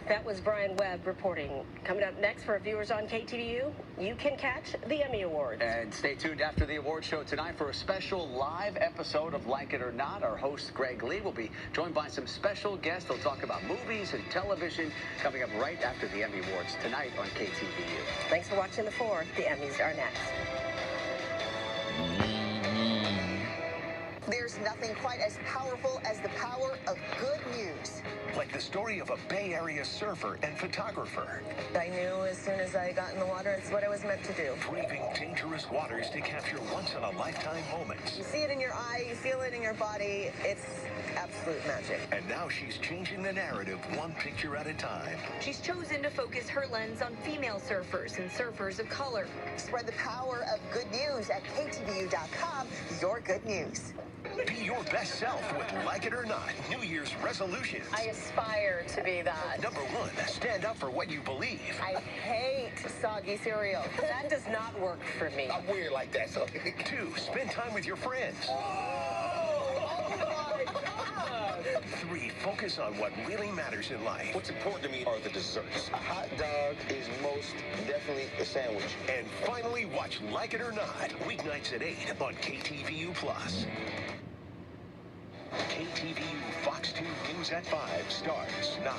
That was Brian Webb reporting. Coming up next for viewers on KTVU, you can catch the Emmy Awards. And stay tuned after the award show tonight for a special live episode of Like It or Not. Our host, Greg Lee, will be joined by some special guests. They'll talk about movies and television coming up right after the Emmy Awards tonight on KTVU. Thanks for watching The Four. The Emmys are next. There's nothing quite as powerful as the power of good news. Like the story of a Bay Area surfer and photographer. I knew as soon as I got in the water, it's what I was meant to do. Braving dangerous waters to capture once-in-a-lifetime moments. You see it in your eye, you feel it in your body. It's absolute magic. And now she's changing the narrative one picture at a time. She's chosen to focus her lens on female surfers and surfers of color. Spread the power of good news at KTVU.com. Your good news. Be your best self with Like It or Not, New Year's resolutions. I aspire to be that. Number 1, stand up for what you believe. I hate soggy cereal. That does not work for me. I'm weird like that, so. 2, spend time with your friends. Oh my God. 3, focus on what really matters in life. What's important to me are the desserts. A hot dog is most definitely a sandwich. And finally, watch Like It or Not, weeknights at 8 on KTVU Plus. KTVU Fox 2 News at 5 starts now.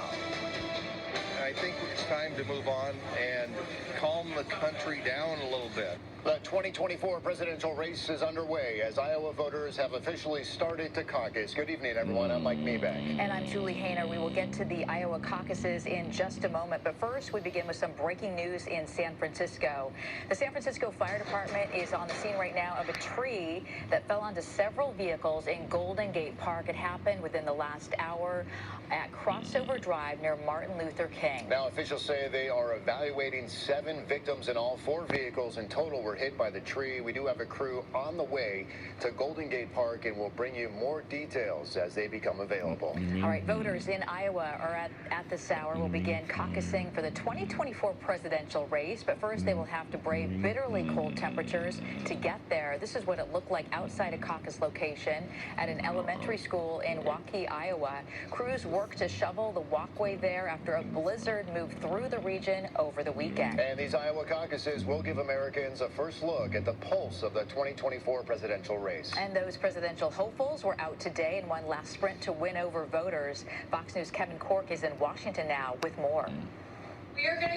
I think it's time to move on and calm the country down a little bit. The 2024 presidential race is underway as Iowa voters have officially started to caucus. Good evening, everyone. I'm Mike Maybank. And I'm Julie Hayner. We will get to the Iowa caucuses in just a moment. But first, we begin with some breaking news in San Francisco. The San Francisco Fire Department is on the scene right now of a tree that fell onto several vehicles in Golden Gate Park. It happened within the last hour at Crossover Drive near Martin Luther King. Now, officials say they are evaluating 7 victims in all. 4 vehicles in total were hit by the tree. We do have a crew on the way to Golden Gate Park, and we'll bring you more details as they become available. All right, voters in Iowa are at this hour will begin caucusing for the 2024 presidential race. But first, they will have to brave bitterly cold temperatures to get there. This is what it looked like outside a caucus location at an elementary school in Waukee, Iowa. Crews worked to shovel the walkway there after a blizzard moved through the region over the weekend. And these Iowa caucuses will give Americans a first look at the pulse of the 2024 presidential race. And those presidential hopefuls were out today in one last sprint to win over voters. Fox News' Kevin Cork is in Washington now with more. We are going to